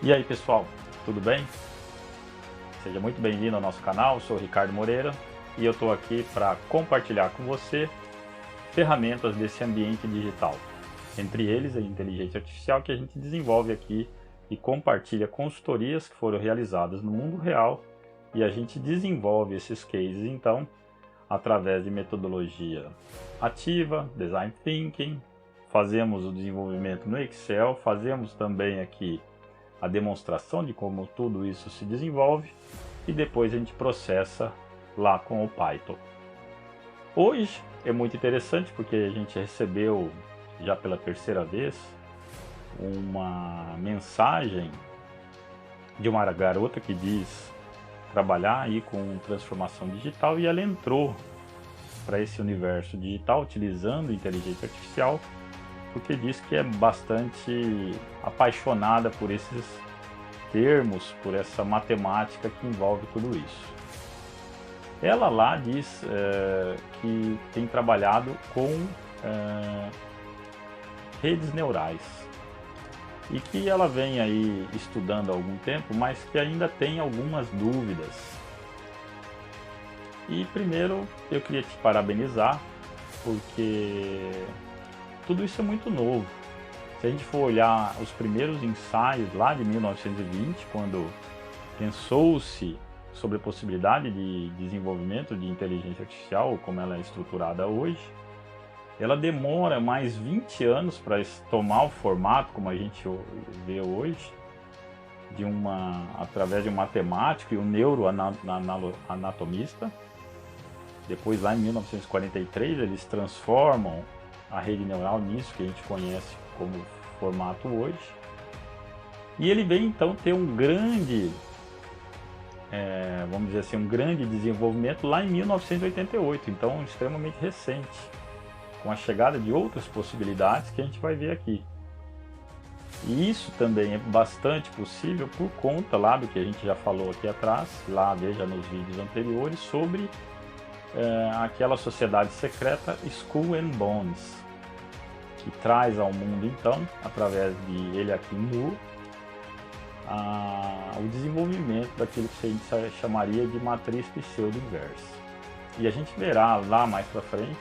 E aí pessoal, tudo bem? Seja muito bem-vindo ao nosso canal, eu sou o Ricardo Moreira e eu estou aqui para compartilhar com você ferramentas desse ambiente digital. Entre eles a inteligência artificial que a gente desenvolve aqui e compartilha consultorias que foram realizadas no mundo real e a gente desenvolve esses cases então através de metodologia ativa, design thinking, fazemos o desenvolvimento no Excel, fazemos também aqui a demonstração de como tudo isso se desenvolve e depois a gente processa lá com o Python. Hoje é muito interessante porque a gente recebeu já pela terceira vez uma mensagem de uma garota que diz trabalhar aí com transformação digital e ela entrou para esse universo digital utilizando inteligência artificial porque diz que é bastante apaixonada por esses termos, por essa matemática que envolve tudo isso. Ela lá diz que tem trabalhado com redes neurais e que ela vem aí estudando há algum tempo, mas que ainda tem algumas dúvidas. E primeiro eu queria te parabenizar porque tudo isso é muito novo. Se a gente for olhar os primeiros ensaios lá de 1920, quando pensou-se sobre a possibilidade de desenvolvimento de inteligência artificial, como ela é estruturada hoje, ela demora mais 20 anos para tomar o formato como a gente vê hoje, através de um matemático e um neuroanatomista. Depois, lá em 1943, eles transformam a rede neural nisso que a gente conhece como formato hoje. E ele vem então ter um grande, vamos dizer assim, um grande desenvolvimento lá em 1988, então extremamente recente, com a chegada de outras possibilidades que a gente vai ver aqui. E isso também é bastante possível por conta lá do que a gente já falou aqui atrás, lá veja nos vídeos anteriores, sobre aquela sociedade secreta Skull and Bones, que traz ao mundo então, através de ele aqui nu, o desenvolvimento daquilo que a gente chamaria de matriz pseudo-inversa. E a gente verá lá mais para frente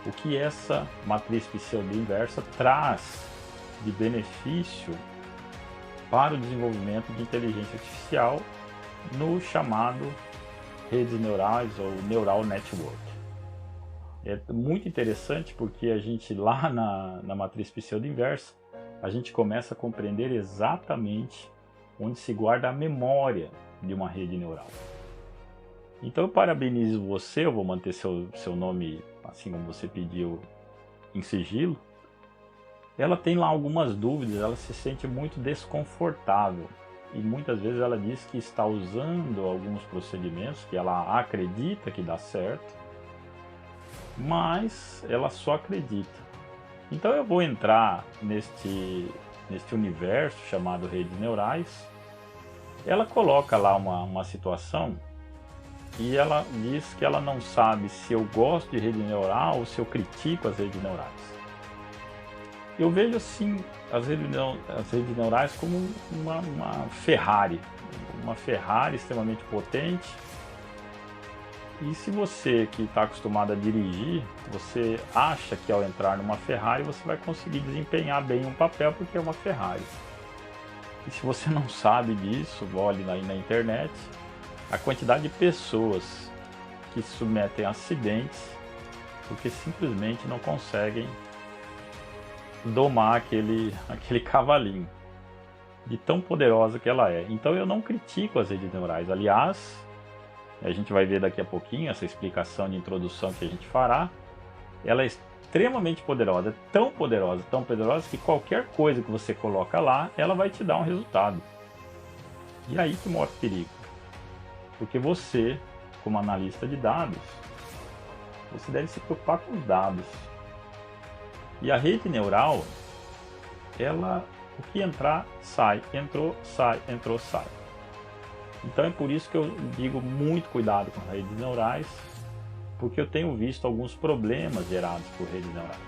o que essa matriz pseudo-inversa traz de benefício para o desenvolvimento de inteligência artificial no chamado redes neurais ou neural network. É muito interessante porque a gente lá na matriz pseudo-inversa a gente começa a compreender exatamente onde se guarda a memória de uma rede neural. Então eu parabenizo você, eu vou manter seu nome assim como você pediu em sigilo. Ela tem lá algumas dúvidas, ela se sente muito desconfortável e muitas vezes ela diz que está usando alguns procedimentos que ela acredita que dá certo, mas ela só acredita. Então eu vou entrar neste universo chamado redes neurais. Ela coloca lá uma situação e ela diz que ela não sabe se eu gosto de rede neural ou se eu critico as redes neurais. Eu vejo assim as redes neurais como uma Ferrari extremamente potente. E se você que está acostumado a dirigir, você acha que ao entrar numa Ferrari você vai conseguir desempenhar bem um papel porque é uma Ferrari. E se você não sabe disso, olhe aí na internet a quantidade de pessoas que se submetem a acidentes porque simplesmente não conseguem domar aquele cavalinho, de tão poderosa que ela é. Então eu não critico as redes neurais, aliás, a gente vai ver daqui a pouquinho essa explicação de introdução que a gente fará. Ela é extremamente poderosa, tão poderosa que qualquer coisa que você coloca lá, ela vai te dar um resultado. E aí que mora o perigo, porque você, como analista de dados, você deve se preocupar com os dados. E a rede neural, o que entrar, sai, entrou, sai, entrou, sai. Então é por isso que eu digo muito cuidado com redes neurais, porque eu tenho visto alguns problemas gerados por redes neurais.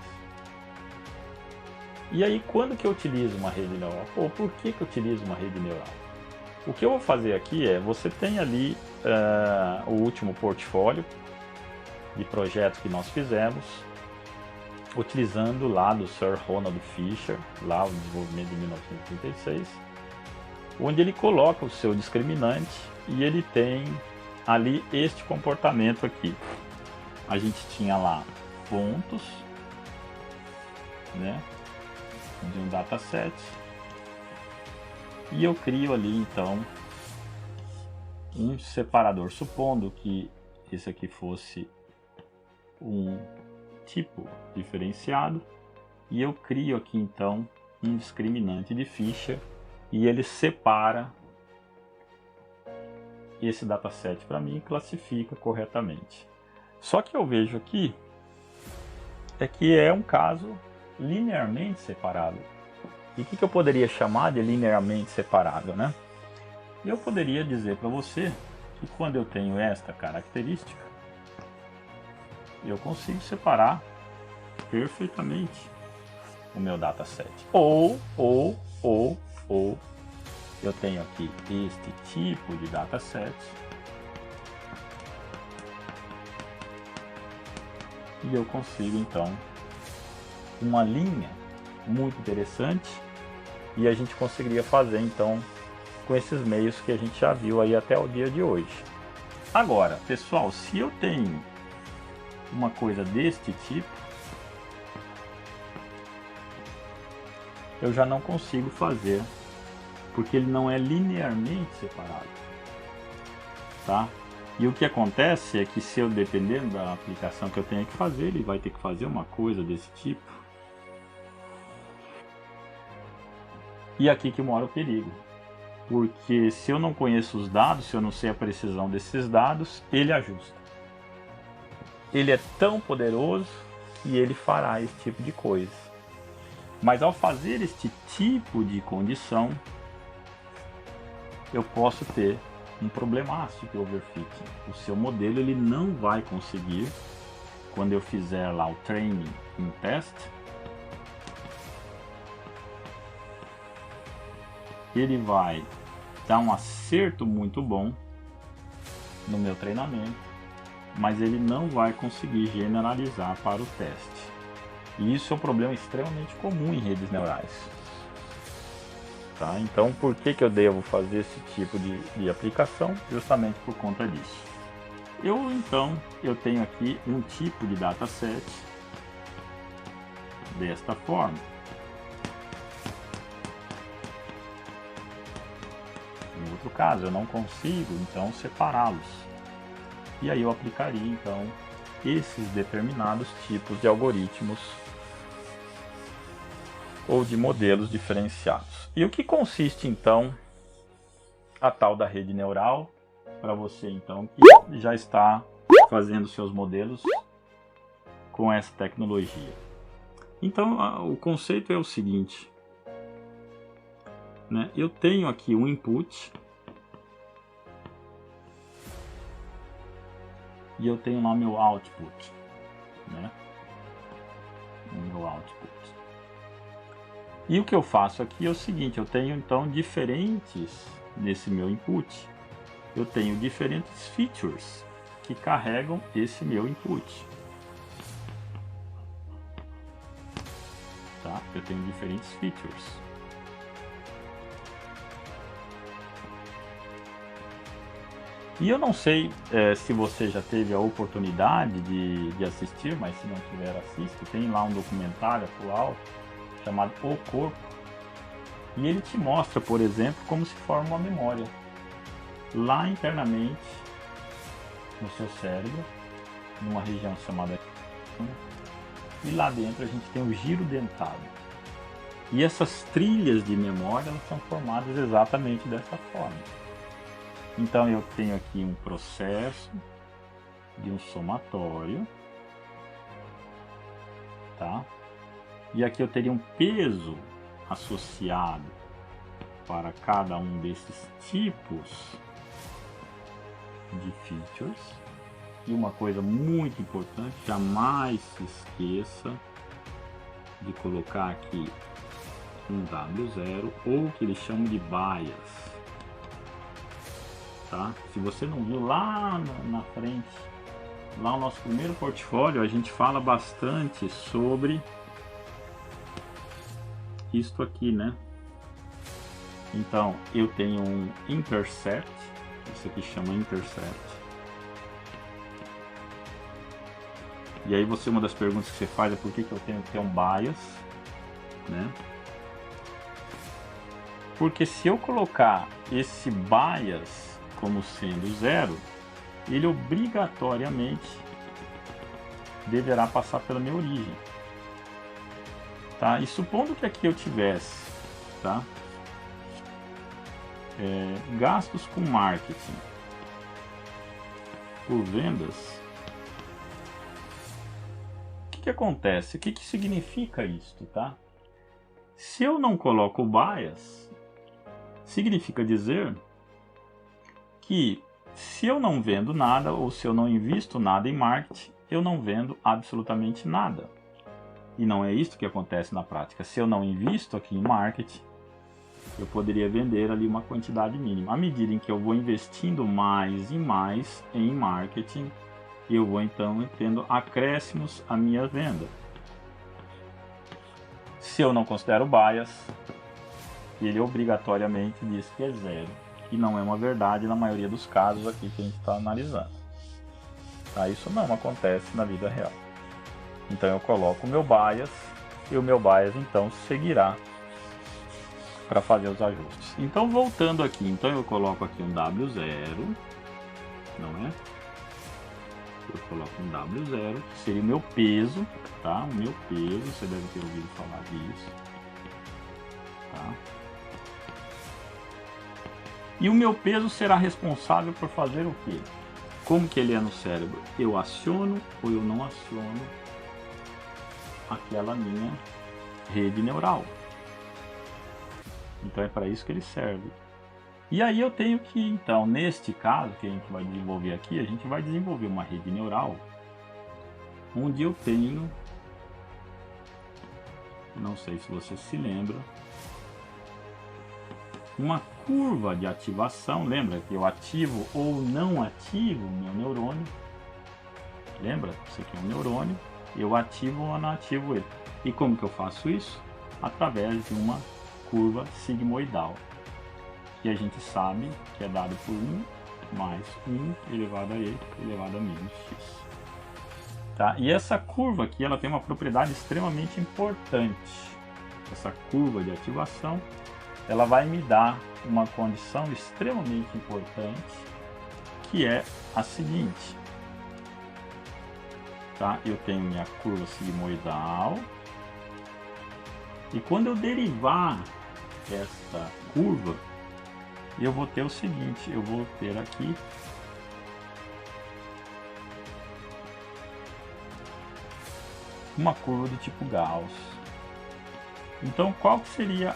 E aí, quando que eu utilizo uma rede neural? Pô, por que que eu utilizo uma rede neural? O que eu vou fazer aqui é, você tem ali o último portfólio de projetos que nós fizemos, utilizando lá do Sir Ronald Fisher, lá o desenvolvimento de 1936, onde ele coloca o seu discriminante e ele tem ali este comportamento aqui. A gente tinha lá pontos, né, de um dataset, e eu crio ali então um separador, supondo que esse aqui fosse um tipo diferenciado, e eu crio aqui então um discriminante de Fisher e ele separa esse dataset para mim e classifica corretamente. Só que eu vejo aqui é que é um caso linearmente separado. E o que eu poderia chamar de linearmente separado, né? Eu poderia dizer para você que quando eu tenho esta característica, eu consigo separar perfeitamente o meu dataset. Ou eu tenho aqui este tipo de dataset e eu consigo então uma linha muito interessante, e a gente conseguiria fazer então com esses meios que a gente já viu aí até o dia de hoje. Agora, pessoal, se eu tenho uma coisa deste tipo, eu já não consigo fazer, porque ele não é linearmente separado, tá? E o que acontece é que, se eu dependendo da aplicação que eu tenha que fazer, ele vai ter que fazer uma coisa desse tipo. E aqui que mora o perigo, porque se eu não conheço os dados, se eu não sei a precisão desses dados, ele ajusta. Ele é tão poderoso que ele fará esse tipo de coisa. Mas ao fazer este tipo de condição, eu posso ter um problemaço de overfitting. O seu modelo ele não vai conseguir, quando eu fizer lá o training em test, ele vai dar um acerto muito bom no meu treinamento, mas ele não vai conseguir generalizar para o teste. E isso é um problema extremamente comum em redes neurais. Tá? Então, por que eu devo fazer esse tipo de aplicação? Justamente por conta disso. Eu tenho aqui um tipo de dataset desta forma. Em outro caso, eu não consigo então separá-los. E aí eu aplicaria então esses determinados tipos de algoritmos ou de modelos diferenciados. E o que consiste então a tal da rede neural, para você então que já está fazendo seus modelos com essa tecnologia? Então o conceito é o seguinte, né? Eu tenho aqui um input e eu tenho lá meu output, né? Meu output. E o que eu faço aqui é o seguinte, eu tenho então diferentes, nesse meu input, eu tenho diferentes features que carregam esse meu input. Tá? Eu tenho diferentes features. E eu não sei se você já teve a oportunidade de assistir, mas se não tiver, assista. Tem lá um documentário atual chamado O Corpo, e ele te mostra, por exemplo, como se forma uma memória lá internamente no seu cérebro, numa região chamada, e lá dentro a gente tem o giro dentário. E essas trilhas de memória, elas são formadas exatamente dessa forma. Então eu tenho aqui um processo de um somatório, tá? E aqui eu teria um peso associado para cada um desses tipos de features. E uma coisa muito importante, jamais se esqueça de colocar aqui um W0 ou que eles chamam de bias. Tá? Se você não viu lá na frente, lá no nosso primeiro portfólio, a gente fala bastante sobre isto aqui, né? Então, eu tenho um intercept, isso aqui chama intercept. E aí uma das perguntas que você faz é por que eu tenho que ter um bias, né? Porque se eu colocar esse bias como sendo 0, ele obrigatoriamente deverá passar pela minha origem. Tá? E supondo que aqui eu tivesse, tá? Gastos com marketing por vendas, o que acontece? O que significa isto, tá? Se eu não coloco o bias, significa dizer que se eu não vendo nada ou se eu não invisto nada em marketing, eu não vendo absolutamente nada. E não é isso que acontece na prática. Se eu não invisto aqui em marketing, eu poderia vender ali uma quantidade mínima. À medida em que eu vou investindo mais e mais em marketing, eu vou então tendo acréscimos à minha venda. Se eu não considero bias, ele obrigatoriamente diz que é 0. E não é uma verdade na maioria dos casos aqui que a gente está analisando. Tá? Isso não acontece na vida real. Então eu coloco o meu bias e o meu bias então seguirá para fazer os ajustes. Então voltando aqui, então eu coloco aqui um W0, não é? Eu coloco um W0, que seria o meu peso, tá? O meu peso, você deve ter ouvido falar disso, tá? E o meu peso será responsável por fazer o quê? Como que ele é no cérebro? Eu aciono ou eu não aciono aquela minha rede neural. Então é para isso que ele serve. E aí eu tenho que, então, neste caso que a gente vai desenvolver aqui, a gente vai desenvolver uma rede neural onde eu tenho, não sei se você se lembra, uma curva de ativação. Lembra que eu ativo ou não ativo o meu neurônio? Lembra? Isso aqui é um neurônio, eu ativo ou não ativo ele. E como que eu faço isso? Através de uma curva sigmoidal, que a gente sabe que é dado por 1 mais 1 elevado a e elevado a menos x. Tá? E essa curva aqui ela tem uma propriedade extremamente importante. Essa curva de ativação ela vai me dar uma condição extremamente importante, que é a seguinte. Tá? Eu tenho minha curva sigmoidal e quando eu derivar esta curva, eu vou ter o seguinte, eu vou ter aqui uma curva do tipo Gauss. Então, qual que seria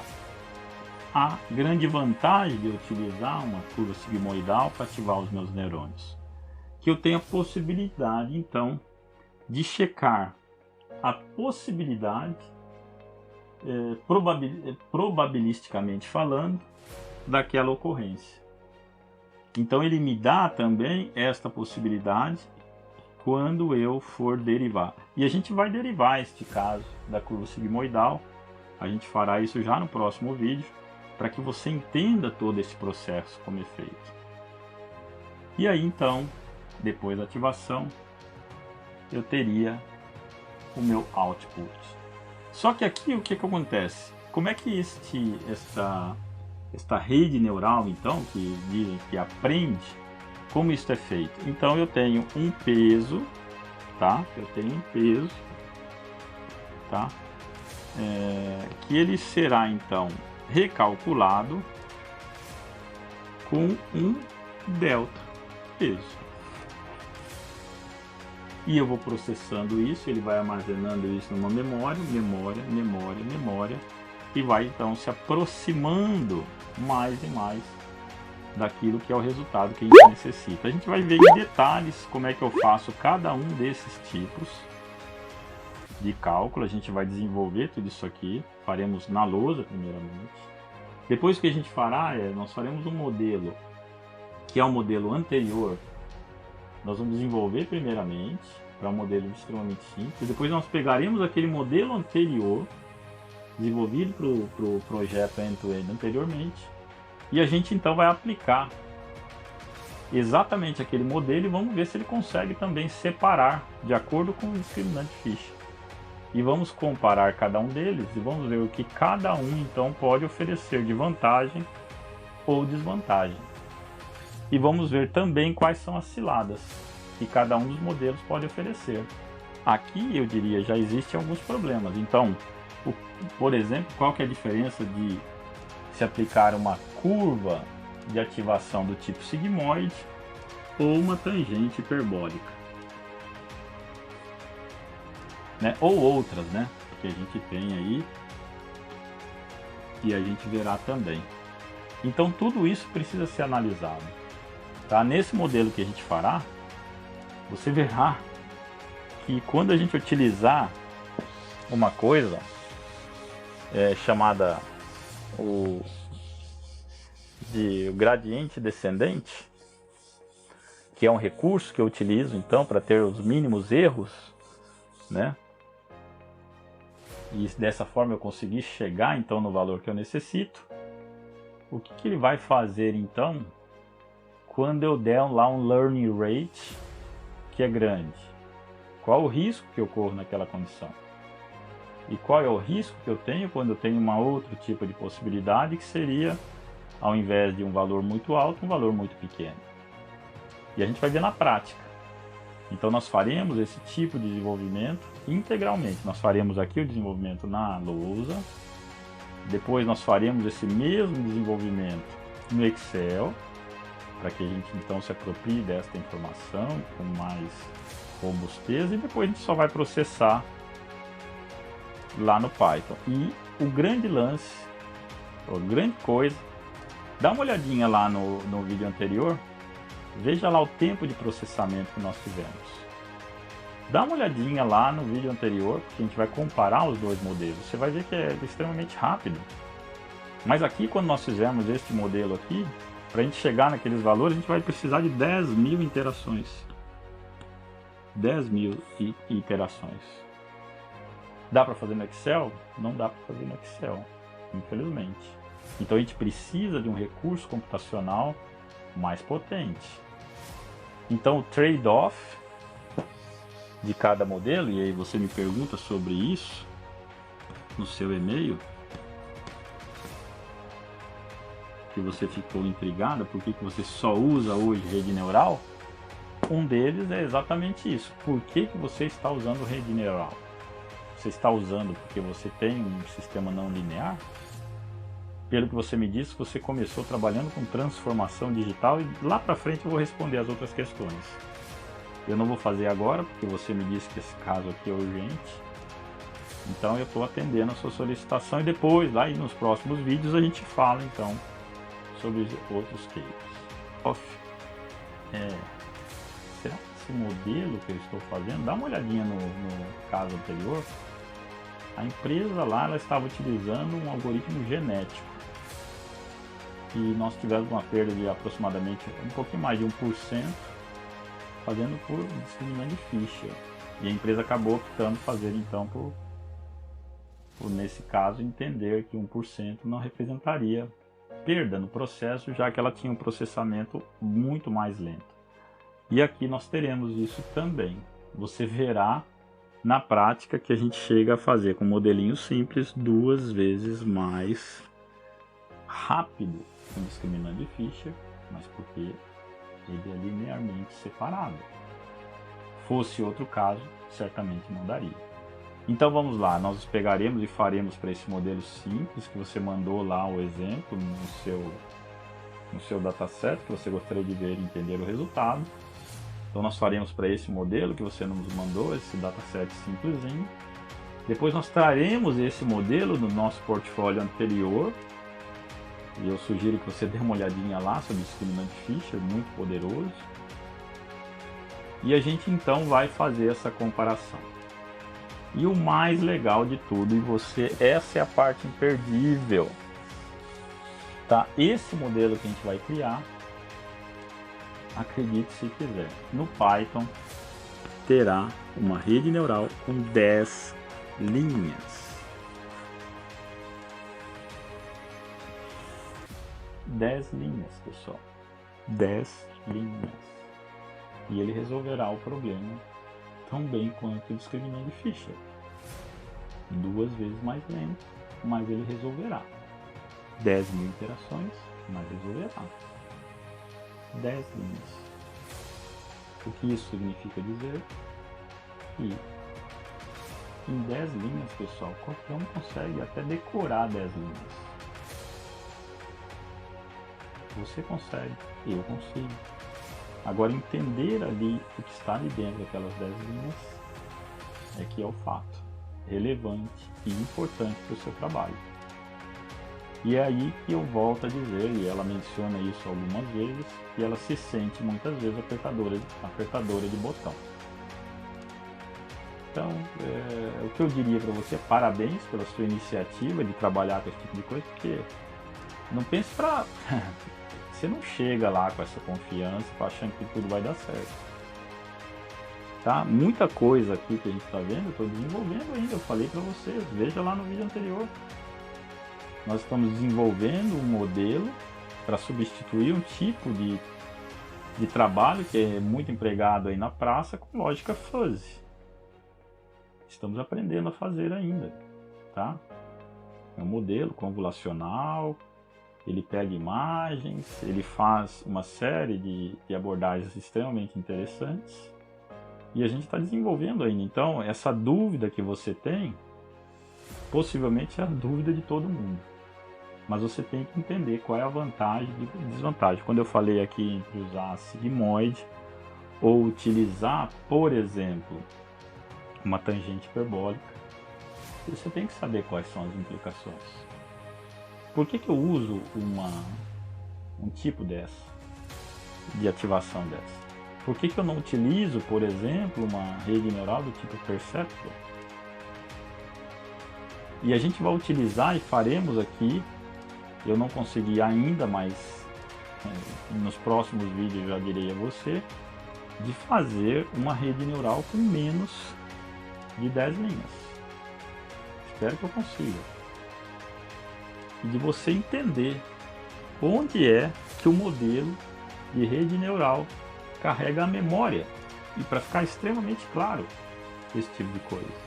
a grande vantagem de utilizar uma curva sigmoidal para ativar os meus neurônios? Que eu tenho a possibilidade, então, de checar a possibilidade, probabilisticamente falando, daquela ocorrência. Então ele me dá também esta possibilidade quando eu for derivar. E a gente vai derivar este caso da curva sigmoidal. A gente fará isso já no próximo vídeo, para que você entenda todo esse processo como é feito. E aí então, depois da ativação, eu teria o meu output. Só que aqui o que acontece? Como é que esta rede neural, então, que dizem que aprende, como isso é feito? Então eu tenho um peso, tá? Eu tenho um peso, tá? Que ele será então recalculado com um delta peso. E eu vou processando isso, ele vai armazenando isso numa memória, e vai então se aproximando mais e mais daquilo que é o resultado que a gente necessita. A gente vai ver em detalhes como é que eu faço cada um desses tipos de cálculo, a gente vai desenvolver tudo isso aqui, faremos na lousa primeiramente. Depois que a gente fará, nós faremos um modelo, que é um modelo anterior, nós vamos desenvolver primeiramente, para um modelo extremamente simples, depois nós pegaremos aquele modelo anterior, desenvolvido para o projeto end-to-end anteriormente, e a gente então vai aplicar exatamente aquele modelo e vamos ver se ele consegue também separar de acordo com o discriminante Fisher. E vamos comparar cada um deles e vamos ver o que cada um então pode oferecer de vantagem ou desvantagem. E vamos ver também quais são as ciladas que cada um dos modelos pode oferecer. Aqui eu diria já existem alguns problemas. Então, por exemplo, qual que é a diferença de se aplicar uma curva de ativação do tipo sigmoide ou uma tangente hiperbólica, né? Ou outras, né? Que a gente tem aí e a gente verá também. Então tudo isso precisa ser analisado, tá? Nesse modelo que a gente fará, você verá que quando a gente utilizar uma coisa chamada o gradiente descendente, que é um recurso que eu utilizo então para ter os mínimos erros, né? E dessa forma eu consegui chegar então no valor que eu necessito. O que ele vai fazer então quando eu der lá um learning rate que é grande? Qual o risco que eu corro naquela condição? E qual é o risco que eu tenho quando eu tenho uma outro tipo de possibilidade, que seria, ao invés de um valor muito alto, um valor muito pequeno? E a gente vai ver na prática. Então nós faremos esse tipo de desenvolvimento integralmente. Nós faremos aqui o desenvolvimento na lousa, depois nós faremos esse mesmo desenvolvimento no Excel, para que a gente então se aproprie desta informação com mais robustez, e depois a gente só vai processar lá no Python. E o grande lance, a grande coisa, dá uma olhadinha lá no vídeo anterior, veja lá o tempo de processamento que nós tivemos. Dá uma olhadinha lá no vídeo anterior, porque a gente vai comparar os dois modelos. Você vai ver que é extremamente rápido. Mas aqui, quando nós fizermos este modelo aqui, para a gente chegar naqueles valores, a gente vai precisar de 10.000 interações. 10.000 iterações. Dá para fazer no Excel? Não dá para fazer no Excel, infelizmente. Então a gente precisa de um recurso computacional mais potente. Então o trade-off de cada modelo, e aí você me pergunta sobre isso no seu e-mail, que você ficou intrigada, por que você só usa hoje rede neural? Um deles é exatamente isso. Por que você está usando rede neural? Você está usando porque você tem um sistema não linear? Pelo que você me disse, você começou trabalhando com transformação digital, e lá para frente eu vou responder as outras questões. Eu não vou fazer agora, porque você me disse que esse caso aqui é urgente. Então eu estou atendendo a sua solicitação, e depois, lá e nos próximos vídeos, a gente fala então sobre outros cases. Será que esse modelo que eu estou fazendo, dá uma olhadinha no caso anterior, a empresa lá ela estava utilizando um algoritmo genético, e nós tivemos uma perda de aproximadamente um pouquinho mais de 1%, fazendo por discriminante Fisher, e a empresa acabou optando fazer então por nesse caso entender que 1% não representaria perda no processo, já que ela tinha um processamento muito mais lento. E aqui nós teremos isso também. Você verá na prática que a gente chega a fazer com um modelinho simples 2 vezes mais rápido que o discriminante Fisher, mas porque ele é linearmente separado. Fosse outro caso, certamente não daria. Então vamos lá, nós pegaremos e faremos para esse modelo simples que você mandou lá o exemplo no seu dataset, que você gostaria de ver e entender o resultado. Então nós faremos para esse modelo que você nos mandou, esse dataset simplesinho. Depois nós traremos esse modelo no nosso portfólio anterior, e eu sugiro que você dê uma olhadinha lá sobre o discriminante Fisher, muito poderoso. E a gente então vai fazer essa comparação. E o mais legal de tudo, essa é a parte imperdível, tá? Esse modelo que a gente vai criar, acredite se quiser, no Python terá uma rede neural com 10 linhas. 10 linhas, pessoal. 10 linhas. E ele resolverá o problema tão bem quanto o discriminante de Fisher. 2 vezes mais lento, mas ele resolverá. 10.000 interações, mas resolverá. 10 linhas. O que isso significa dizer que em 10 linhas, pessoal, qualquer um consegue até decorar 10 linhas. Você consegue, eu consigo. Agora, entender ali o que está ali dentro daquelas 10 linhas é que é o fato relevante e importante para o seu trabalho. E é aí que eu volto a dizer, e ela menciona isso algumas vezes, que ela se sente muitas vezes apertadora de botão. Então, o que eu diria para você é parabéns pela sua iniciativa de trabalhar com esse tipo de coisa, porque não pense para... Você não chega lá com essa confiança, achando que tudo vai dar certo. Tá? Muita coisa aqui que a gente está vendo, eu estou desenvolvendo ainda, eu falei para vocês, veja lá no vídeo anterior. Nós estamos desenvolvendo um modelo para substituir um tipo de trabalho que é muito empregado aí na praça com lógica fuzzy. Estamos aprendendo a fazer ainda, tá? É um modelo convolucional, ele pega imagens, ele faz uma série de abordagens extremamente interessantes e a gente está desenvolvendo ainda. Então, essa dúvida que você tem, possivelmente é a dúvida de todo mundo. Mas você tem que entender qual é a vantagem e desvantagem. Quando eu falei aqui entre usar sigmoide ou utilizar, por exemplo, uma tangente hiperbólica, você tem que saber quais são as implicações. Por que eu uso um tipo de ativação dessa? Por que eu não utilizo, por exemplo, uma rede neural do tipo Perceptron? E a gente vai utilizar e faremos aqui, eu não consegui ainda, mas nos próximos vídeos eu já direi a você, de fazer uma rede neural com menos de 10 linhas. Espero que eu consiga. E de você entender onde é que o modelo de rede neural carrega a memória. E para ficar extremamente claro esse tipo de coisa.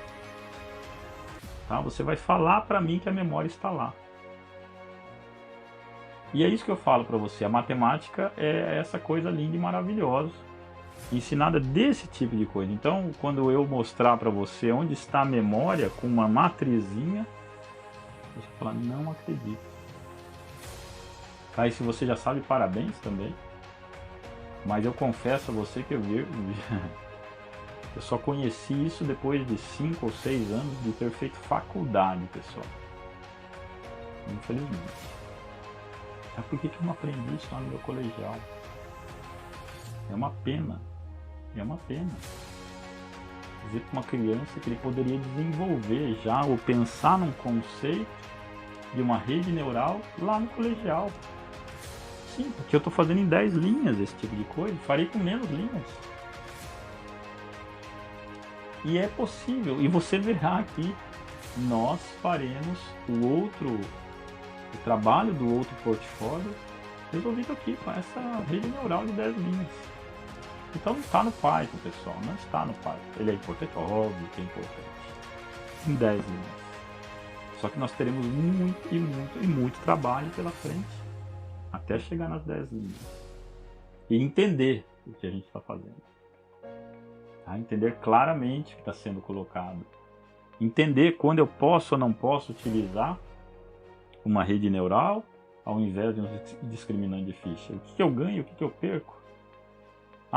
Tá? Você vai falar para mim que a memória está lá. E é isso que eu falo para você. A matemática é essa coisa linda e maravilhosa. Ensinada desse tipo de coisa. Então, quando eu mostrar para você onde está a memória com uma matrizinha, você fala, não acredito. Tá, e se você já sabe, parabéns também. Mas eu confesso a você que eu só conheci isso depois de 5 ou 6 anos de ter feito faculdade, pessoal. Infelizmente. Mas por que eu não aprendi isso lá no meu colegial? É uma pena. É uma pena. Dizer para uma criança que ele poderia desenvolver já ou pensar num conceito de uma rede neural lá no colegial. Sim, porque eu estou fazendo em 10 linhas esse tipo de coisa, farei com menos linhas. E é possível, e você verá aqui, nós faremos o trabalho do outro portfólio resolvido aqui com essa rede neural de 10 linhas. Então não está no Python, pessoal, não está no Python. Ele é importante, óbvio que é importante. Em 10 linhas. Só que nós teremos muito trabalho pela frente até chegar nas 10 linhas. E entender o que a gente está fazendo. Tá? Entender claramente o que está sendo colocado. Entender quando eu posso ou não posso utilizar uma rede neural ao invés de um discriminante de Fisher. O que eu ganho e o que eu perco?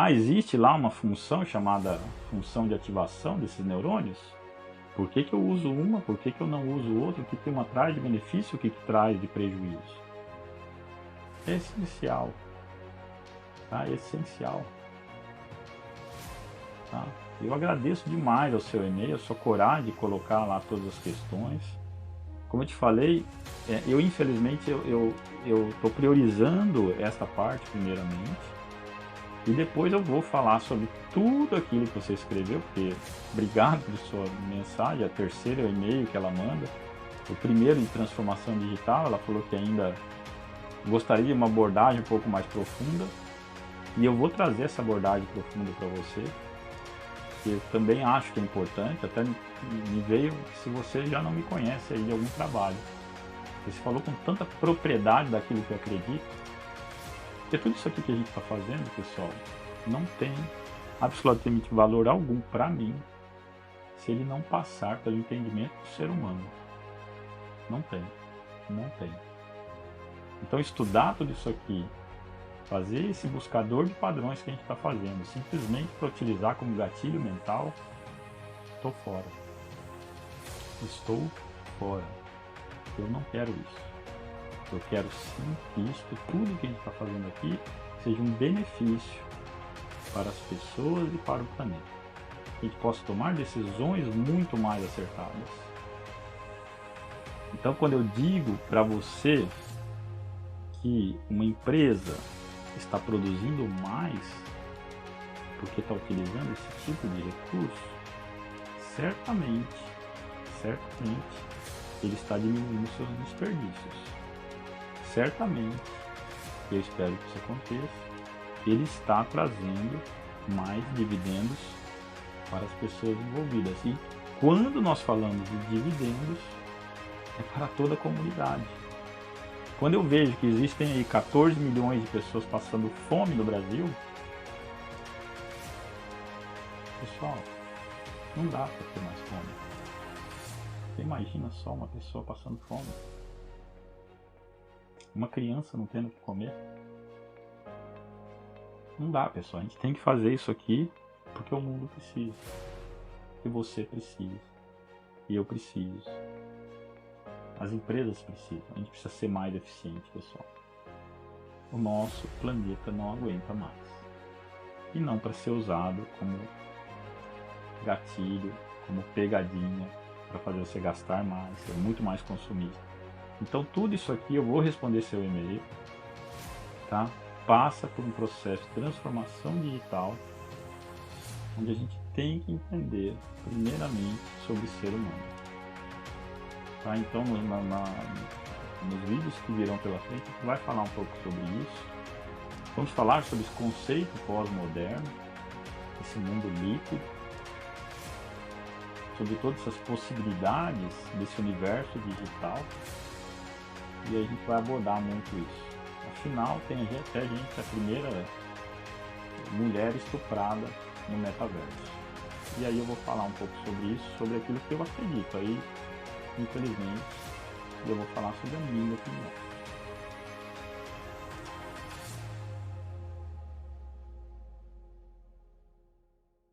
Existe lá uma função chamada função de ativação desses neurônios? Por que eu uso uma? Por que eu não uso outra? O que uma traz de benefício? O que traz de prejuízo? É essencial. Tá? É essencial. Tá? Eu agradeço demais ao seu e-mail, a sua coragem de colocar lá todas as questões. Como eu te falei, eu infelizmente eu estou priorizando essa parte primeiramente. E depois eu vou falar sobre tudo aquilo que você escreveu, porque obrigado por sua mensagem, a terceira e-mail que ela manda. O primeiro em transformação digital, ela falou que ainda gostaria de uma abordagem um pouco mais profunda. E eu vou trazer essa abordagem profunda para você, que eu também acho que é importante, até me veio se você já não me conhece aí de algum trabalho. Você falou com tanta propriedade daquilo que eu acredito. Porque tudo isso aqui que a gente está fazendo, pessoal, não tem absolutamente valor algum para mim se ele não passar pelo entendimento do ser humano. Não tem. Não tem. Então estudar tudo isso aqui, fazer esse buscador de padrões que a gente está fazendo, simplesmente para utilizar como gatilho mental, estou fora. Estou fora. Eu não quero isso. Eu quero sim que isso, tudo que a gente está fazendo aqui, seja um benefício para as pessoas e para o planeta. Que a gente possa tomar decisões muito mais acertadas. Então, quando eu digo para você que uma empresa está produzindo mais porque está utilizando esse tipo de recurso, certamente ele está diminuindo seus desperdícios. Certamente, eu espero que isso aconteça, ele está trazendo mais dividendos para as pessoas envolvidas. E quando nós falamos de dividendos, é para toda a comunidade. Quando eu vejo que existem aí 14 milhões de pessoas passando fome no Brasil, pessoal, não dá para ter mais fome. Você imagina só uma pessoa passando fome? Uma criança não tendo o que comer? Não dá, pessoal. A gente tem que fazer isso aqui porque o mundo precisa. E você precisa. E eu preciso. As empresas precisam. A gente precisa ser mais eficiente, pessoal. O nosso planeta não aguenta mais. E não para ser usado como gatilho, como pegadinha, para fazer você gastar mais, ser muito mais consumista. Então tudo isso aqui eu vou responder seu e-mail, tá? Passa por um processo de transformação digital, onde a gente tem que entender primeiramente sobre o ser humano. Tá? Então nos vídeos que virão pela frente a gente vai falar um pouco sobre isso. Vamos falar sobre esse conceito pós-moderno, esse mundo líquido, sobre todas essas possibilidades desse universo digital. E a gente vai abordar muito isso. Afinal, tem até gente, a primeira mulher estuprada no metaverso. E aí eu vou falar um pouco sobre isso, sobre aquilo que eu acredito. Aí, infelizmente, eu vou falar sobre a minha opinião.